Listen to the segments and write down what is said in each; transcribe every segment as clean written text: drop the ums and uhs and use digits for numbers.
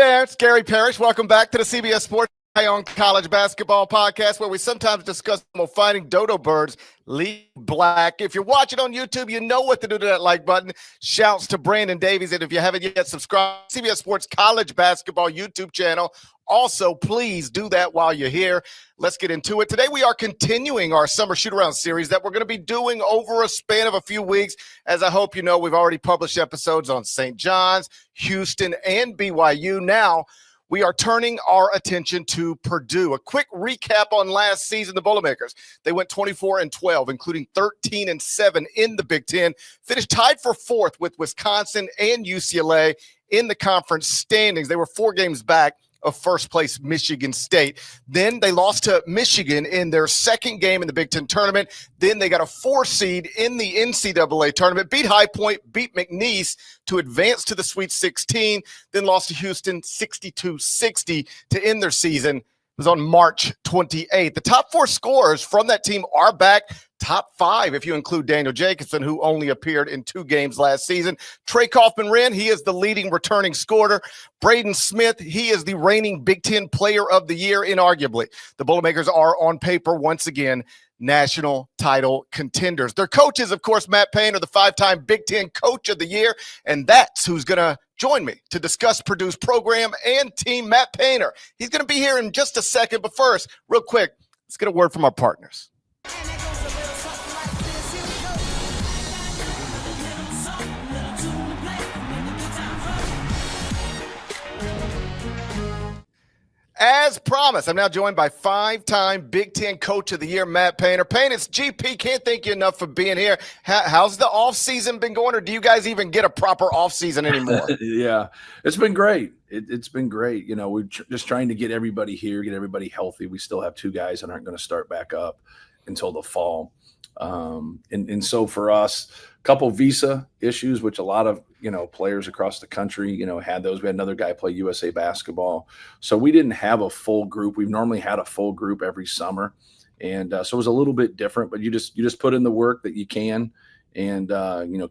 there, it's Gary Parrish. Welcome back to the CBS Sports on College Basketball Podcast, where we sometimes discuss fighting dodo birds, lead black. If you're watching on YouTube, you know what to do to that like button. Shouts to Brandon Davies. And if you haven't yet, subscribe to CBS Sports College Basketball YouTube channel. Also, please do that while you're here. Let's get into it. Today, we are continuing our Summer Shootaround series that we're going to be doing over a span of a few weeks. As I hope you know, we've already published episodes on St. John's, Houston, and BYU. Now, we are turning our attention to Purdue. A quick recap on last season, the Boilermakers. They went 24-12, including 13-7 in the Big Ten. Finished tied for fourth with Wisconsin and UCLA in the conference standings. They were 4 games back of first place Michigan State. Then they lost to Michigan in their second game in the Big Ten tournament. Then they got a 4 seed in the NCAA tournament, beat High Point, beat McNeese to advance to the Sweet 16, then lost to Houston 62-60 to end their season. It was on March 28th. The top 4 scorers from that team are back. Top 5, if you include Daniel Jacobson, who only appeared in 2 games last season. Trey Kaufman-Renn, he is the leading returning scorer. Braden Smith, he is the reigning Big Ten Player of the Year, inarguably. The Boilermakers are, on paper, once again, national title contenders. Their coach is, of course, Matt Painter, the 5-time Big Ten Coach of the Year, and that's who's going to join me to discuss Purdue's program and team, Matt Painter. He's going to be here in just a second, but first, real quick, let's get a word from our partners. As promised, I'm now joined by 5-time Big Ten Coach of the Year, Matt Painter. Painter, it's GP. Can't thank you enough for being here. How's the offseason been going, or do you guys even get a proper offseason anymore? Yeah, it's been great. It's been great. You know, we're just trying to get everybody here, get everybody healthy. We still have 2 guys that aren't going to start back up until the fall. And so for us, a couple visa issues, which a lot of, players across the country, had those. We had another guy play USA basketball. So we didn't have a full group. We've normally had a full group every summer. And so it was a little bit different, but you just put in the work that you can and,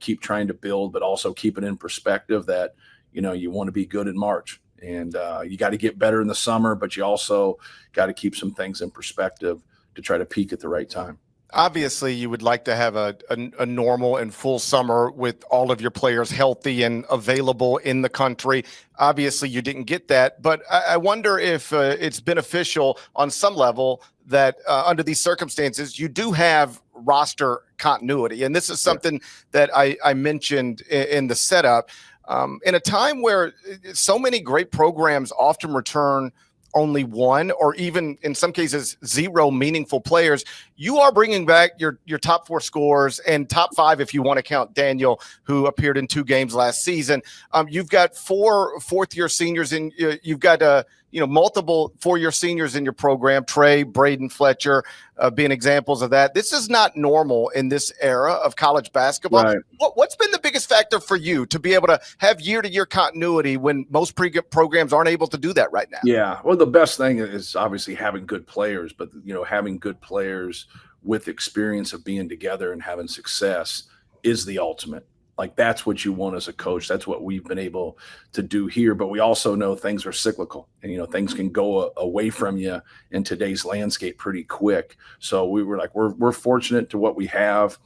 keep trying to build, but also keep it in perspective that, you want to be good in March. And you got to get better in the summer, but you also got to keep some things in perspective to try to peak at the right time. Obviously, you would like to have a normal and full summer with all of your players healthy and available in the country. Obviously, you didn't get that, but I wonder if it's beneficial on some level that under these circumstances, you do have roster continuity. And this is something that I mentioned in the setup. In a time where so many great programs often return only 1 or even in some cases 0 meaningful players, you are bringing back your top 4 scorers and top 5 if you want to count Daniel, who appeared in 2 games last season. You've got 4 fourth-year seniors in. You've got multiple 4-year seniors in your program. Trey, Braden, Fletcher being examples of that. This is not normal in this era of college basketball. Right. What's been the biggest factor for you to be able to have year-to-year continuity when most programs aren't able to do that right now? Yeah, well, the best thing is obviously having good players, but having good players with experience of being together and having success is the ultimate. Like, that's what you want as a coach. That's what we've been able to do here. But we also know things are cyclical, and things can go away from you in today's landscape pretty quick. So we were like, we're fortunate to what we have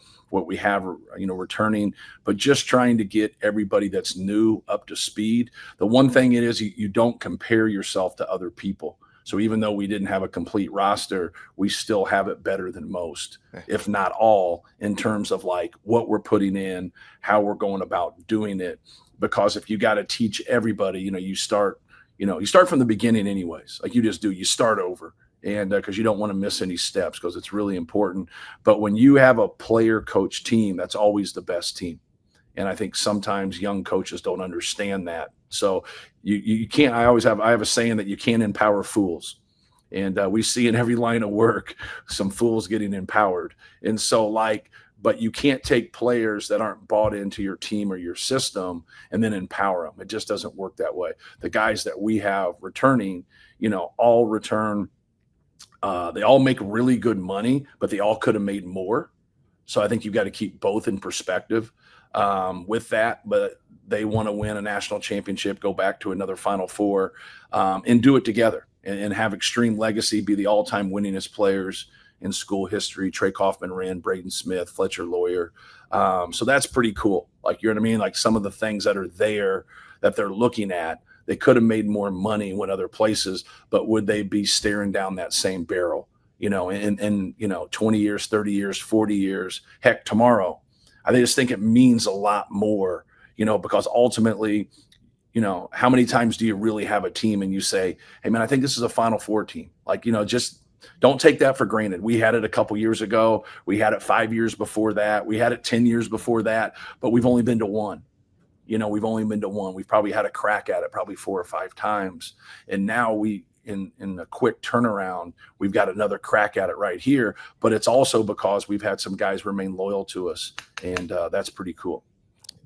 returning, but just trying to get everybody that's new up to speed. The one thing it is, you don't compare yourself to other people. So even though we didn't have a complete roster, we still have it better than most, if not all, in terms of like what we're putting in, how we're going about doing it. Because if you got to teach everybody, you start from the beginning anyways. Like you start over. And because you don't want to miss any steps, because it's really important. But when you have a player coach team, that's always the best team. And I think sometimes young coaches don't understand that. So you can't. I have a saying that you can't empower fools, and we see in every line of work some fools getting empowered. And so but you can't take players that aren't bought into your team or your system and then empower them. It just doesn't work that way. The guys that we have returning, all return. They all make really good money, but they all could have made more. So I think you've got to keep both in perspective with that. But they want to win a national championship, go back to another Final Four, and do it together and have extreme legacy, be the all-time winningest players in school history. Trey Kaufman-Wren, Braden Smith, Fletcher Lawyer. So that's pretty cool. Like, you know what I mean? Like some of the things that are there that they're looking at, they could have made more money when other places, but would they be staring down that same barrel, you know, in 20 years, 30 years, 40 years, heck, tomorrow? I just think it means a lot more, you know, because ultimately, you know, how many times do you really have a team and you say, hey, man, I think this is a Final Four team? Like, you know, just don't take that for granted. We had it a couple years ago. We had it 5 years before that. We had it 10 years before that, but we've only been to one. You know, we've only been to one. We've probably had a crack at it probably 4 or 5 times. And now in a quick turnaround, we've got another crack at it right here. But it's also because we've had some guys remain loyal to us. And that's pretty cool.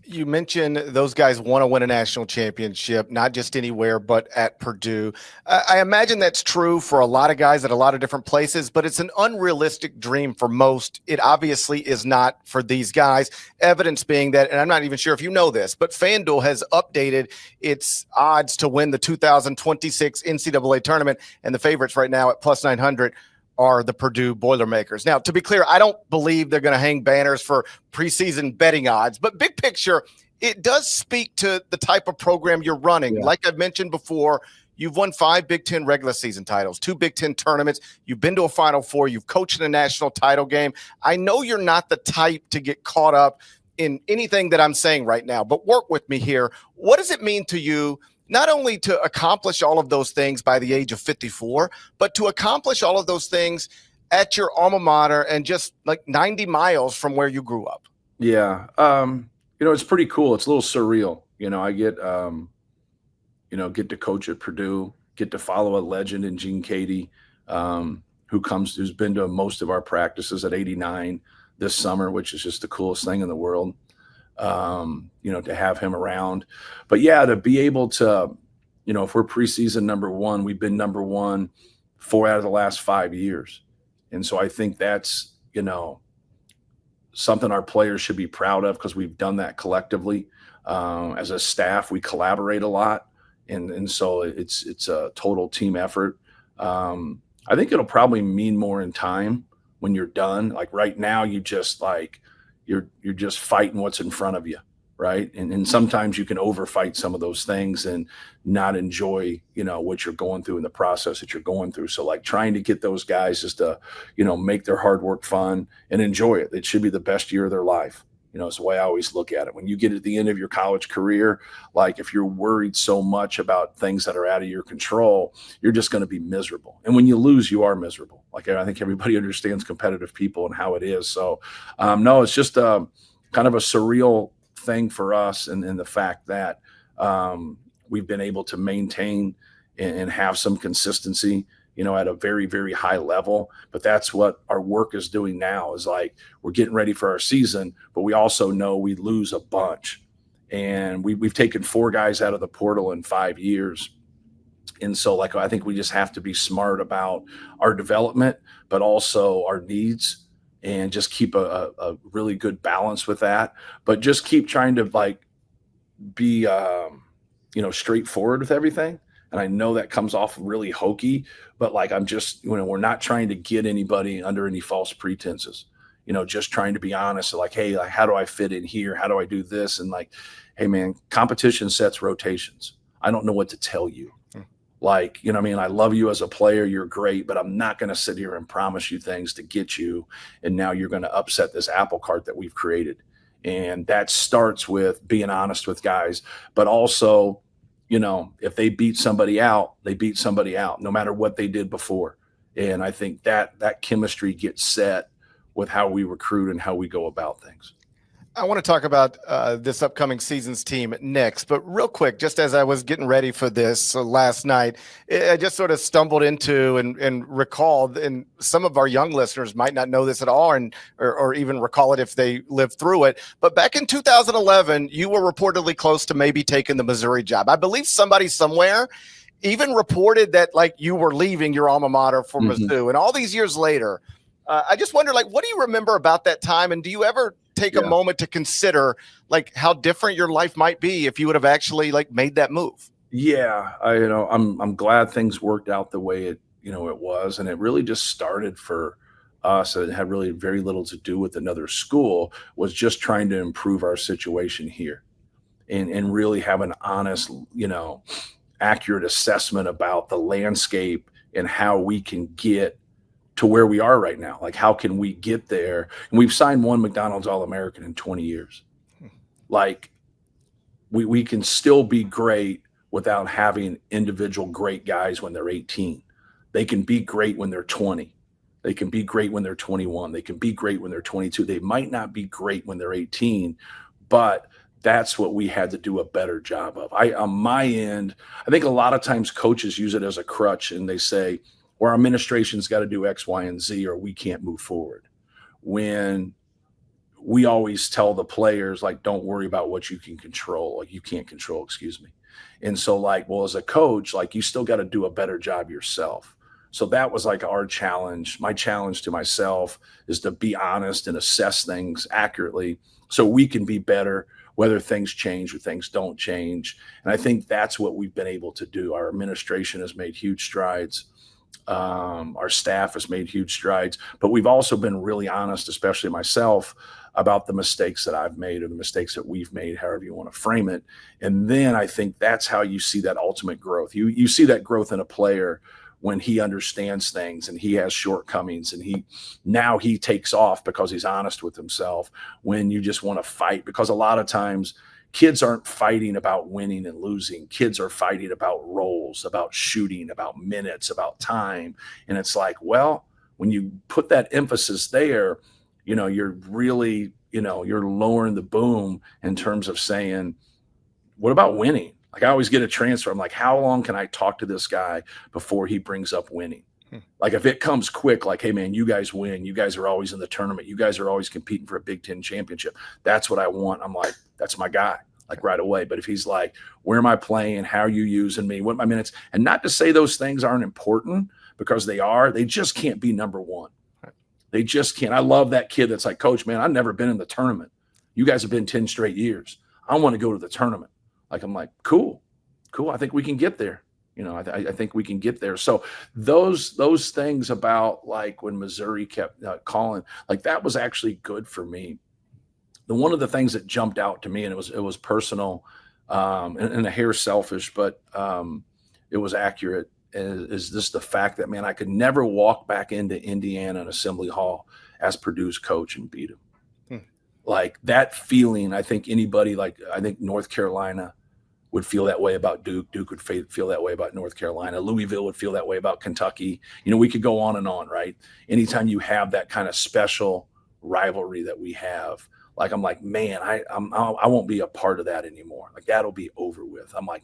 You mentioned those guys want to win a national championship, not just anywhere, but at Purdue. I imagine that's true for a lot of guys at a lot of different places, but it's an unrealistic dream for most. It obviously is not for these guys. Evidence being that, and I'm not even sure if you know this, but FanDuel has updated its odds to win the 2026 NCAA tournament, and the favorites right now at plus 900 are the Purdue Boilermakers. Now, to be clear, I don't believe they're going to hang banners for preseason betting odds, but big picture, it does speak to the type of program you're running. Yeah. Like I've mentioned before, you've won 5 Big Ten regular season titles, 2 Big Ten tournaments. You've been to a Final Four. You've coached in a national title game. I know you're not the type to get caught up in anything that I'm saying right now, but work with me here. What does it mean to you not only to accomplish all of those things by the age of 54, but to accomplish all of those things at your alma mater and just like 90 miles from where you grew up? Yeah. You know, it's pretty cool. It's a little surreal. You know, I get to coach at Purdue, get to follow a legend in Gene Cady, who's been to most of our practices at 89 this summer, which is just the coolest thing in the world. You know, to have him around. But yeah, to be able to, you know, if we're preseason number 1, we've been number 1 4 out of the last 5 years. And so I think that's, you know, something our players should be proud of because we've done that collectively. As a staff, we collaborate a lot. And so it's a total team effort. I think it'll probably mean more in time when you're done. Like right now, you just like, you're just fighting what's in front of you, right? And sometimes you can overfight some of those things and not enjoy, you know, what you're going through in the process that you're going through. So like trying to get those guys just to, you know, make their hard work fun and enjoy it. It should be the best year of their life. You know, it's the way I always look at it. When you get at the end of your college career, like if you're worried so much about things that are out of your control, you're just going to be miserable. And when you lose, you are miserable. Like I think everybody understands competitive people and how it is. So no, it's just kind of a surreal thing for us. And the fact that we've been able to maintain and have some consistency, you know, at a very, very high level. But that's what our work is doing now is like we're getting ready for our season, but we also know we lose a bunch. And we've taken 4 guys out of the portal in 5 years. And so like I think we just have to be smart about our development, but also our needs and just keep a really good balance with that. But just keep trying to like be, you know, straightforward with everything. And I know that comes off really hokey, but like I'm just, you know, we're not trying to get anybody under any false pretenses, you know, just trying to be honest. Like, hey, like, how do I fit in here? How do I do this? And like, hey, man, competition sets rotations. I don't know what to tell you. Like, you know what I mean? I love you as a player. You're great, but I'm not going to sit here and promise you things to get you. And now you're going to upset this apple cart that we've created. And that starts with being honest with guys, but also, you know, if they beat somebody out, they beat somebody out, no matter what they did before. And I think that chemistry gets set with how we recruit and how we go about things. I want to talk about this upcoming season's team next, but real quick, just as I was getting ready for this last night, I just sort of stumbled into and recalled, and some of our young listeners might not know this at all or even recall it if they lived through it, but back in 2011, you were reportedly close to maybe taking the Missouri job. I believe somebody somewhere even reported that like you were leaving your alma mater for Mizzou, and all these years later, I just wonder, like, what do you remember about that time, and do you ever take a moment to consider like how different your life might be if you would have actually like made that move. Yeah, I'm glad things worked out the way it was, and it really just started for us. It had really very little to do with another school. Was just trying to improve our situation here, and really have an honest, accurate assessment about the landscape and how we can get to where we are right now. Like, how can we get there? And we've signed one McDonald's All-American in 20 years. Like, we can still be great without having individual great guys when they're 18. They can be great when they're 20. They can be great when they're 21. They can be great when they're 22. They might not be great when they're 18, but that's what we had to do a better job of. On my end, I think a lot of times coaches use it as a crutch, and they say, well, our administration's got to do X, Y, and Z, or we can't move forward. When we always tell the players, like, don't worry about what you can control. Like, you can't control, excuse me. And so, like, well, as a coach, like, you still got to do a better job yourself. So that was like our challenge. My challenge to myself is to be honest and assess things accurately so we can be better, whether things change or things don't change. And I think that's what we've been able to do. Our administration has made huge strides. Our staff has made huge strides, but we've also been really honest, especially myself, about the mistakes that I've made or the mistakes that we've made, however you want to frame it. And then I think that's how you see that ultimate growth. You see that growth in a player when he understands things and he has shortcomings, and he takes off because he's honest with himself. When you just want to fight, because a lot of times kids aren't fighting about winning and losing. Kids are fighting about roles, about shooting, about minutes, about time. And it's like, well, when you put that emphasis there, you're really, you're lowering the boom in terms of saying, what about winning? Like, I always get a transfer. I'm like, how long can I talk to this guy before he brings up winning? Like, if it comes quick, like, hey man, you guys win. You guys are always in the tournament. You guys are always competing for a Big Ten championship. That's what I want. I'm like, that's my guy, like, right away. But if he's like, where am I playing? How are you using me? What are my minutes? And not to say those things aren't important, because they are. They just can't be number one. They just can't. I love that kid that's like, Coach, man, I've never been in the tournament. You guys have been 10 straight years. I want to go to the tournament. Like, I'm like, cool. I think we can get there. I think we can get there. So those things about, like, when Missouri kept calling, like, that was actually good for me. One of the things that jumped out to me, and it was personal, and a hair selfish, but it was accurate, is this the fact that, man, I could never walk back into Indiana and Assembly Hall as Purdue's coach and beat him. Like, that feeling, I think anybody, like, I think North Carolina would feel that way about Duke. Duke would feel that way about North Carolina. Louisville would feel that way about Kentucky. We could go on and on, right? Anytime you have that kind of special rivalry that we have, like, I'm like, man, I won't be a part of that anymore. Like, that'll be over with. I'm like,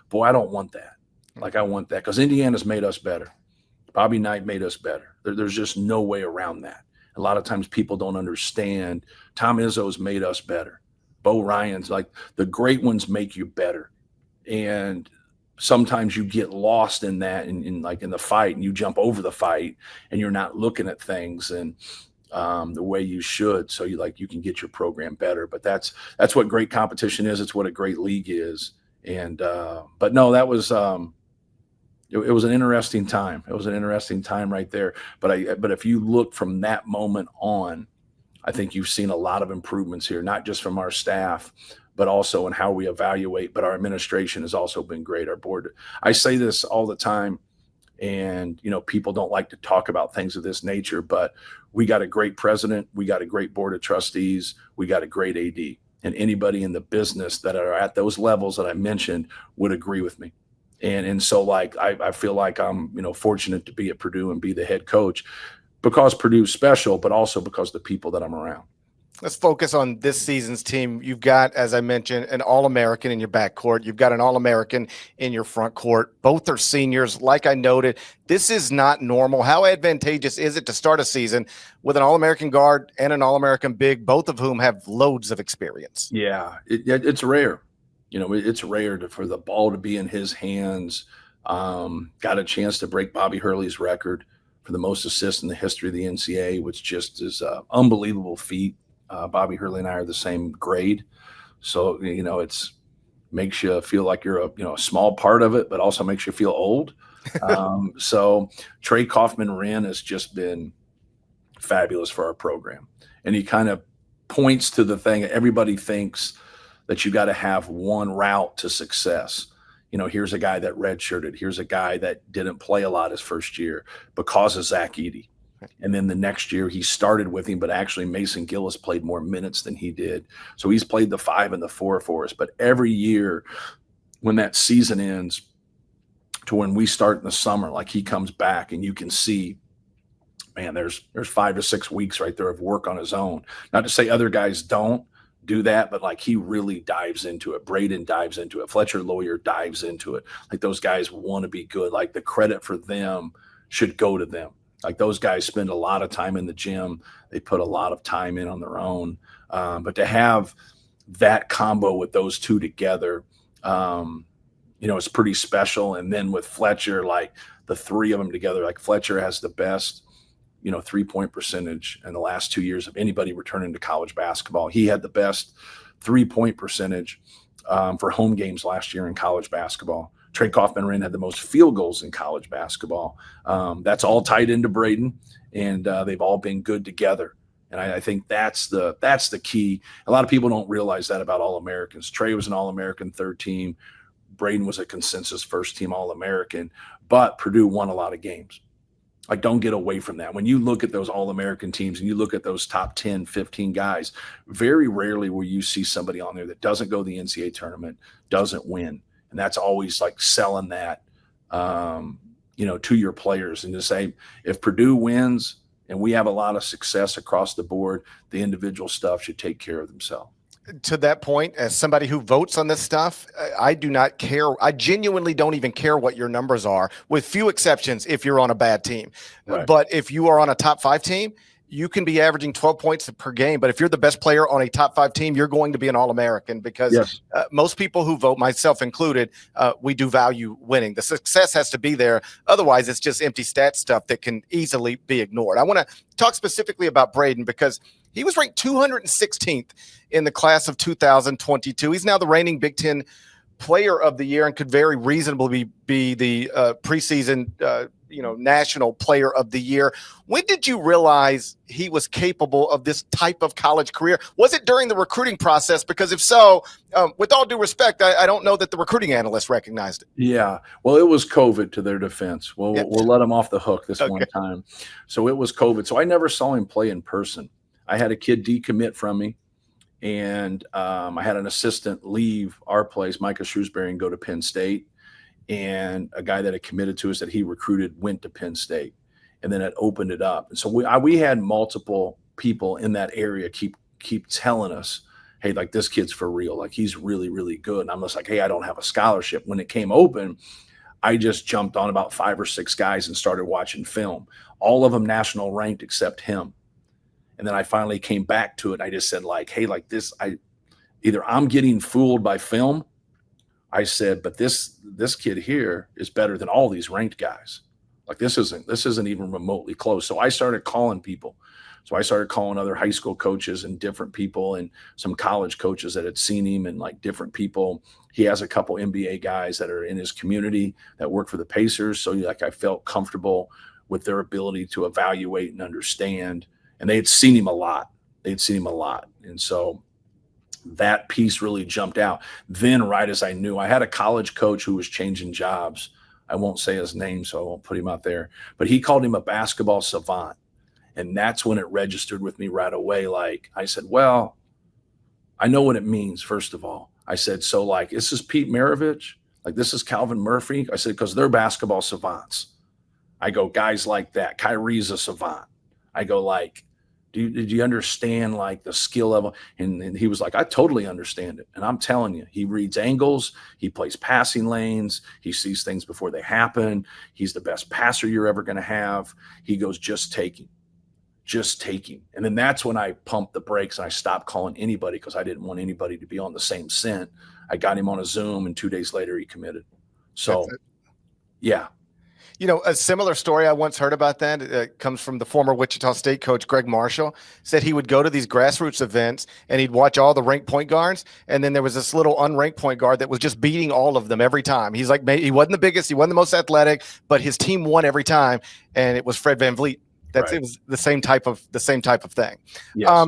boy, I don't want that. Like, I want that, because Indiana's made us better. Bobby Knight made us better. There's just no way around that. A lot of times people don't understand. Tom Izzo's made us better. Bo Ryan's, like, the great ones make you better. And sometimes you get lost in that, in the fight, and you jump over the fight, and you're not looking at things and the way you should. So you can get your program better. But that's what great competition is. It's what a great league is. And but no, that was it was an interesting time. It was an interesting time right there. But if you look from that moment on, I think you've seen a lot of improvements here, not just from our staff, but also in how we evaluate. But our administration has also been great. Our board, I say this all the time, and people don't like to talk about things of this nature, but we got a great president, we got a great board of trustees, we got a great AD, and anybody in the business that are at those levels that I mentioned would agree with me. And so, like, I feel like I'm fortunate to be at Purdue and be the head coach, because Purdue's special, but also because of the people that I'm around. Let's focus on this season's team. You've got, as I mentioned, an All-American in your backcourt. You've got an All-American in your front court. Both are seniors. Like I noted, this is not normal. How advantageous is it to start a season with an All-American guard and an All-American big, both of whom have loads of experience? Yeah, it's rare. It's rare for the ball to be in his hands. Got a chance to break Bobby Hurley's record for the most assists in the history of the NCAA, which just is an unbelievable feat. Bobby Hurley and I are the same grade. So, it's makes you feel like you're a small part of it, but also makes you feel old. So Trey Kaufman-Wren has just been fabulous for our program. And he kind of points to the thing everybody thinks that you got to have one route to success. Here's a guy that redshirted. Here's a guy that didn't play a lot his first year because of Zach Edey. And then the next year he started with him, but actually Mason Gillis played more minutes than he did. So he's played the 5 and the 4 for us. But every year when that season ends to when we start in the summer, like he comes back and you can see, man, there's 5 to 6 weeks right there of work on his own. Not to say other guys don't do that, but like he really dives into it. Braden dives into it. Fletcher Lawyer dives into it. Like those guys want to be good. Like the credit for them should go to them. Like those guys spend a lot of time in the gym. They put a lot of time in on their own. But to have that combo with those two together, it's pretty special. And then with Fletcher, like the three of them together, like Fletcher has the best, 3-point percentage in the last 2 years of anybody returning to college basketball. He had the best 3-point percentage for home games last year in college basketball. Trey Kaufman-Wren had the most field goals in college basketball. That's all tied into Braden, and they've all been good together. And I think that's the key. A lot of people don't realize that about All-Americans. Trey was an All-American third team. Braden was a consensus first team All-American, but Purdue won a lot of games. Like, don't get away from that. When you look at those All-American teams and you look at those top 10, 15 guys, very rarely will you see somebody on there that doesn't go to the NCAA tournament, doesn't win. And that's always like selling that, to your players and to say, if Purdue wins and we have a lot of success across the board, the individual stuff should take care of themselves. To that point, as somebody who votes on this stuff, I do not care. I genuinely don't even care what your numbers are, with few exceptions if you're on a bad team. Right. But if you are on a top 5 team, you can be averaging 12 points per game. But if you're the best player on a top 5 team, you're going to be an All-American because Yes. Most people who vote, myself included, we do value winning. The success has to be there. Otherwise, it's just empty stat stuff that can easily be ignored. I want to talk specifically about Braden because he was ranked 216th in the class of 2022. He's now the reigning Big Ten Player of the Year and could very reasonably be the preseason National Player of the Year. When did you realize he was capable of this type of college career? Was it during the recruiting process? Because if so, with all due respect, I don't know that the recruiting analysts recognized it. Yeah. Well, it was COVID, to their defense. We'll let them off the hook this one time. So it was COVID. So I never saw him play in person. I had a kid decommit from me, and I had an assistant leave our place, Micah Shrewsbury, and go to Penn State. And a guy that had committed to us that he recruited went to Penn State, and then it opened it up. And so we had multiple people in that area keep telling us, hey, like, this kid's for real. Like, he's really, really good. And I'm just like, hey, I don't have a scholarship. When it came open, I just jumped on about 5 or 6 guys and started watching film. All of them national ranked except him. And then I finally came back to it. I just said, like, hey, like this, either I'm getting fooled by film. I said, but this kid here is better than all these ranked guys. Like, this isn't even remotely close. So I started calling people. So I started calling other high school coaches and different people and some college coaches that had seen him and like different people. He has a couple NBA guys that are in his community that work for the Pacers. So like, I felt comfortable with their ability to evaluate and understand. And they had seen him a lot. And so that piece really jumped out. Then right as I knew, I had a college coach who was changing jobs. I won't say his name, so I won't put him out there. But he called him a basketball savant. And that's when it registered with me right away. Like, I said, well, I know what it means, first of all. I said, so like, this is Pete Maravich. Like, this is Calvin Murphy. I said, because they're basketball savants. I go, guys like that. Kyrie's a savant. I go, like, did you understand like the skill level? And he was like, I totally understand it. And I'm telling you, he reads angles. He plays passing lanes. He sees things before they happen. He's the best passer you're ever going to have. He goes, just taking. And then that's when I pumped the brakes and I stopped calling anybody because I didn't want anybody to be on the same scent. I got him on a Zoom and 2 days later he committed. So, yeah. A similar story I once heard about that comes from the former Wichita State coach, Greg Marshall. Said he would go to these grassroots events and he'd watch all the ranked point guards. And then there was this little unranked point guard that was just beating all of them every time. He's like, he wasn't the biggest, he wasn't the most athletic, but his team won every time. And it was Fred VanVleet. It was the same type of thing. Yes.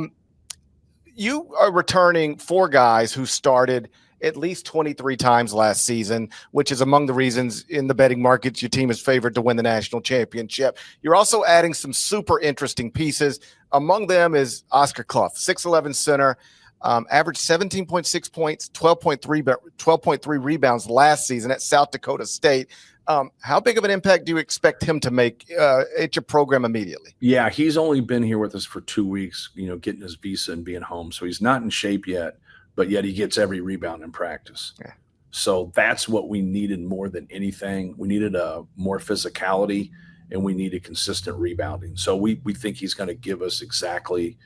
You are returning 4 guys who started at least 23 times last season, which is among the reasons in the betting markets your team is favored to win the national championship. You're also adding some super interesting pieces. Among them is Oscar Cluff, 6'11" center, averaged 17.6 points, 12.3 rebounds last season at South Dakota State. How big of an impact do you expect him to make at your program immediately? Yeah, he's only been here with us for 2 weeks, getting his visa and being home. So he's not in shape yet, but yet he gets every rebound in practice. Yeah. So that's what we needed more than anything. We needed more physicality, and we needed consistent rebounding. So we think he's going to give us exactly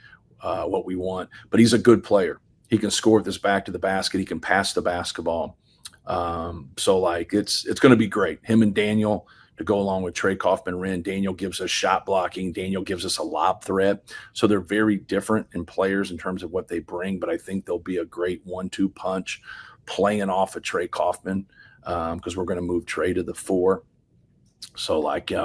what we want. But he's a good player. He can score with his back to the basket. He can pass the basketball. So it's going to be great. Him and Daniel to go along with Trey Kaufman-Wren. Daniel gives us shot blocking. Daniel gives us a lob threat. So they're very different in players in terms of what they bring, but I think they'll be a great 1-2 punch playing off of Trey Kaufman because we're going to move Trey to the 4. So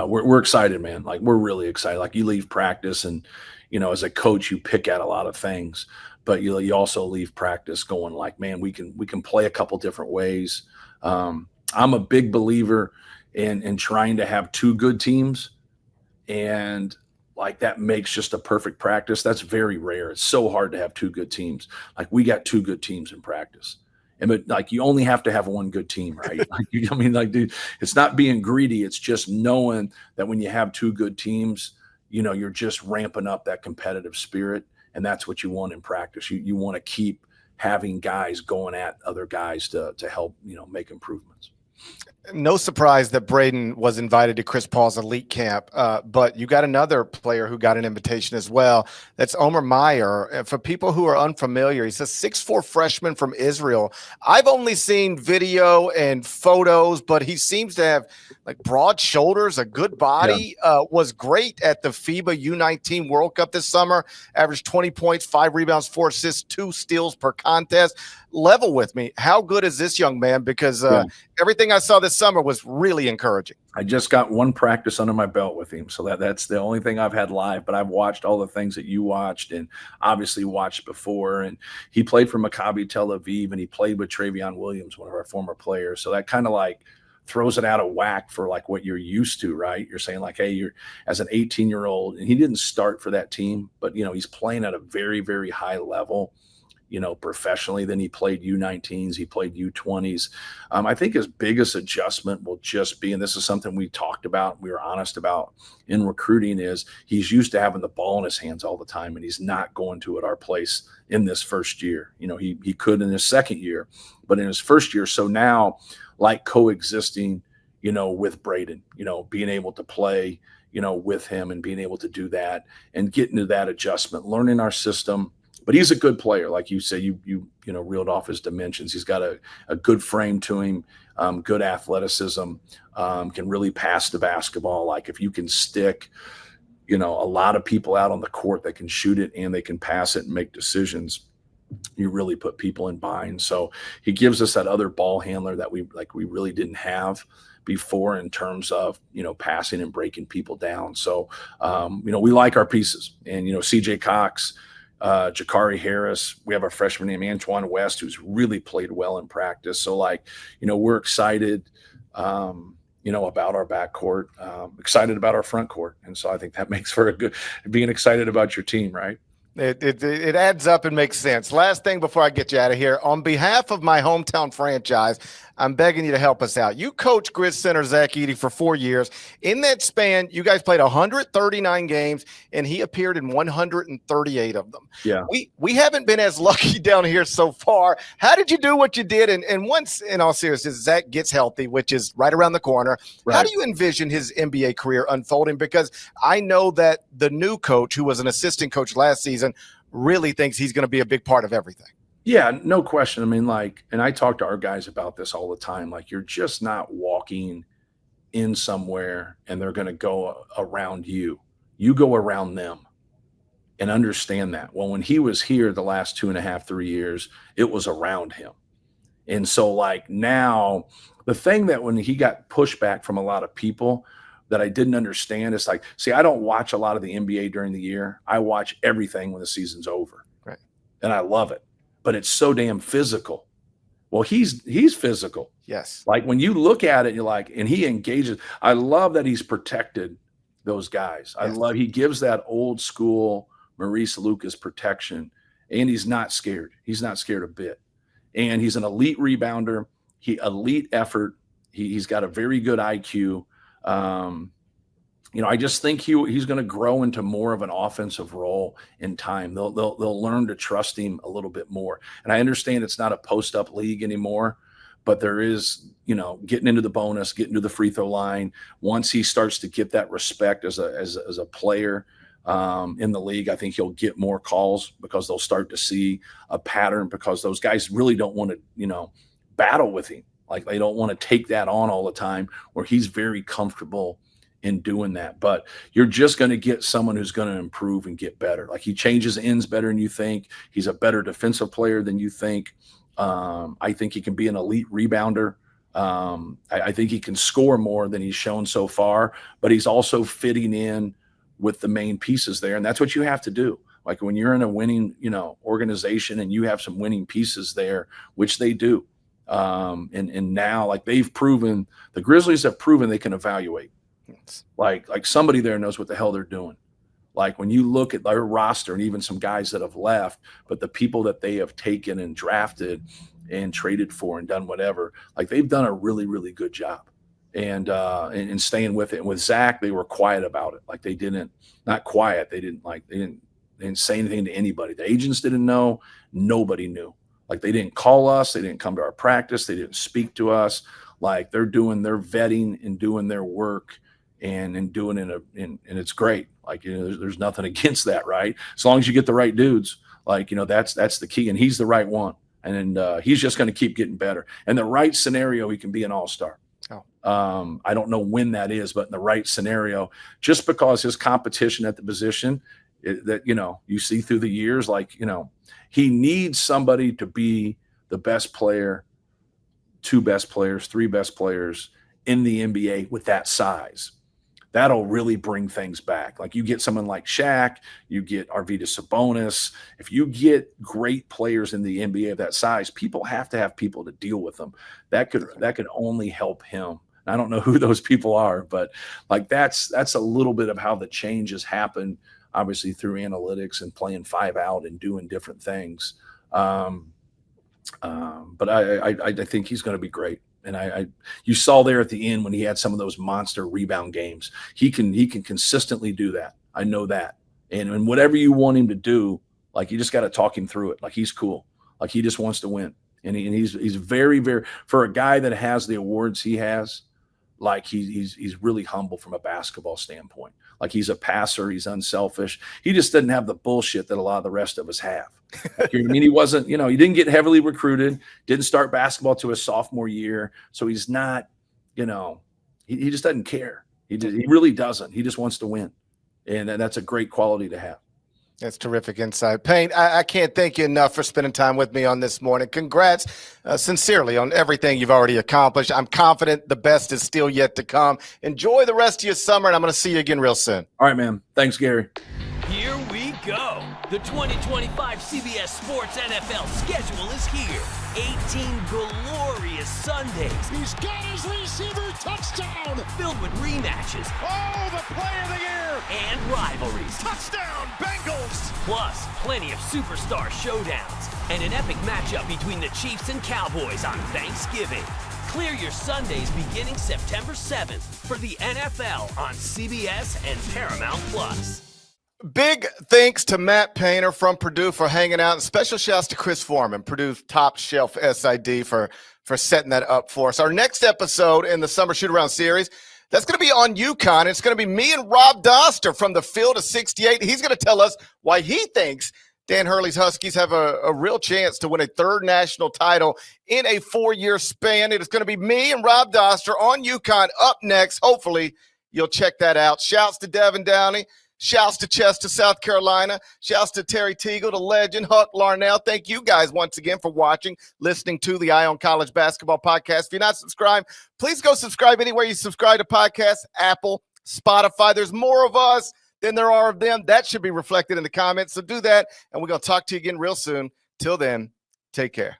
we're excited, man. We're really excited. You leave practice and, as a coach, you pick at a lot of things, but you also leave practice going man, we can play a couple different ways. I'm a big believer in trying to have 2 good teams, and that makes just a perfect practice. That's very rare. It's so hard to have 2 good teams. We got 2 good teams in practice. But you only have to have 1 good team, right? Dude, it's not being greedy. It's just knowing that when you have 2 good teams, you're just ramping up that competitive spirit. And that's what you want in practice. You want to keep having guys going at other guys to help, make improvements. No surprise that Braden was invited to Chris Paul's elite camp, but you got another player who got an invitation as well. That's Omer Mayer. And for people who are unfamiliar, he's a 6'4" freshman from Israel. I've only seen video and photos, but he seems to have broad shoulders, a good body. Yeah. Was great at the FIBA U19 World Cup this summer. Averaged 20 points, 5 rebounds, 4 assists, 2 steals per contest. Level with me. How good is this young man? Because everything I saw this summer was really encouraging. I just got 1 practice under my belt with him. So that's the only thing I've had live, but I've watched all the things that you watched and obviously watched before. And he played for Maccabi Tel Aviv, and he played with Travion Williams, one of our former players. So that kind of throws it out of whack for what you're used to, right? You're saying hey, you're as an 18-year-old, and he didn't start for that team, but he's playing at a very, very high level, professionally. Then he played U19s, he played U20s. I think his biggest adjustment will just be, and this is something we talked about, we were honest about in recruiting, is he's used to having the ball in his hands all the time, and he's not going to at our place in this first year. He could in his second year, but in his first year. So now, coexisting, with Braden, being able to play, with him and being able to do that and get into that adjustment, learning our system. But he's a good player. Like you say, you reeled off his dimensions. He's got a good frame to him, good athleticism, can really pass the basketball. If you can stick, a lot of people out on the court that can shoot it and they can pass it and make decisions, you really put people in bind. So he gives us that other ball handler that we really didn't have before in terms of, passing and breaking people down. So, we like our pieces. And, CJ Cox, Jakari Harris, we have a freshman named Antoine West who's really played well in practice. So we're excited, about our backcourt, excited about our front court. And so I think that makes for being excited about your team, right? It adds up and makes sense. Last thing before I get you out of here, on behalf of my hometown franchise, I'm begging you to help us out. You coached Grizz center Zach Edey for 4 years. In that span, you guys played 139 games, and he appeared in 138 of them. Yeah, we haven't been as lucky down here so far. How did you do what you did? And once, in all seriousness, Zach gets healthy, which is right around the corner, right, how do you envision his NBA career unfolding? Because I know that the new coach, who was an assistant coach last season, really thinks he's going to be a big part of everything. Yeah, no question. I mean, and I talk to our guys about this all the time. You're just not walking in somewhere and they're going to go around you. You go around them and understand that. Well, when he was here the last 2.5, 3 years, it was around him. And so like now, the thing that when he got pushback from a lot of people that I didn't understand is like, see, I don't watch a lot of the NBA during the year. I watch everything when the season's over. Right. And I love it. But it's so damn physical. Well, he's physical. Yes. Like when you look at it, you're like, and he engages. I love that he's protected those guys. I love he gives that old school Maurice Lucas protection, and he's not scared. He's not scared a bit. And he's an elite rebounder. Elite effort. He's got a very good IQ. I just think he's going to grow into more of an offensive role in time. They'll learn to trust him a little bit more. And I understand it's not a post-up league anymore, but there is, getting into the bonus, getting to the free throw line. Once he starts to get that respect as a player in the league, I think he'll get more calls because they'll start to see a pattern because those guys really don't want to, battle with him. Like they don't want to take that on all the time where he's very comfortable in doing that. But you're just going to get someone who's going to improve and get better. Like he changes ends better than you think. He's a better defensive player than you think. I think he can be an elite rebounder. I think he can score more than he's shown so far, but he's also fitting in with the main pieces there. And that's what you have to do. Like when you're in a winning, organization and you have some winning pieces there, which they do. And now like they've proven, the Grizzlies have proven they can evaluate. Like somebody there knows what the hell they're doing. Like when you look at their roster and even some guys that have left, but the people that they have taken and drafted and traded for and done whatever, like they've done a really, really good job. And staying with it. And with Zach, they were quiet about it. Like they didn't say anything to anybody. The agents didn't know. Nobody knew. Like they didn't call us. They didn't come to our practice. They didn't speak to us. Like they're doing their vetting and doing their work and doing it. And it's great. Like, there's nothing against that, right? As long as you get the right dudes, like, that's the key. And he's the right one. And he's just going to keep getting better. In the right scenario, he can be an all-star. I don't know when that is, but in the right scenario, just because his competition at the position that, you see through the years, like, he needs somebody to be the best player, 2 best players, 3 best players in the NBA with that size. That'll really bring things back. Like you get someone like Shaq, you get Arvydas Sabonis. If you get great players in the NBA of that size, people have to have people to deal with them. That could only help him. I don't know who those people are, but like that's a little bit of how the changes happen, obviously through analytics and playing 5 out and doing different things. But I think he's going to be great. And you saw there at the end when he had some of those monster rebound games, he can consistently do that. I know that. And whatever you want him to do, like you just got to talk him through it. Like he's cool. Like he just wants to win. And he's very, very, for a guy that has the awards he has, like he's really humble from a basketball standpoint. Like he's a passer, he's unselfish. He just doesn't have the bullshit that a lot of the rest of us have. You know what I mean? He wasn't, he didn't get heavily recruited, didn't start basketball to his sophomore year. So he's not, he just doesn't care. He really doesn't. He just wants to win. And that's a great quality to have. That's terrific insight. Payne, I can't thank you enough for spending time with me on this morning. Congrats sincerely on everything you've already accomplished. I'm confident the best is still yet to come. Enjoy the rest of your summer, and I'm going to see you again real soon. All right, man. Thanks, Gary. Here we go. The 2025 CBS Sports NFL schedule is here. 18 glorious Sundays. He's got his receiver touchdown. Filled with rematches. Oh, the play of the year. And rivalries. Touchdown, Bengals. Plus, plenty of superstar showdowns. And an epic matchup between the Chiefs and Cowboys on Thanksgiving. Clear your Sundays beginning September 7th for the NFL on CBS and Paramount Plus. Big thanks to Matt Painter from Purdue for hanging out, and special shouts to Chris Foreman, Purdue's top shelf SID, for setting that up for us. Our next episode in the Summer Shootaround series, that's going to be on UConn. It's going to be me and Rob Doster from the Field of 68. He's going to tell us why he thinks Dan Hurley's Huskies have a real chance to win a third national title in a 4-year span. It is going to be me and Rob Doster on UConn up next. Hopefully, you'll check that out. Shouts to Devin Downey. Shouts to Chester, South Carolina. Shouts to Terry Teagle, the legend, Huck Larnell. Thank you guys once again for watching, listening to the Eye on College Basketball Podcast. If you're not subscribed, please go subscribe anywhere you subscribe to podcasts, Apple, Spotify. There's more of us than there are of them. That should be reflected in the comments. So do that, and we're going to talk to you again real soon. Till then, take care.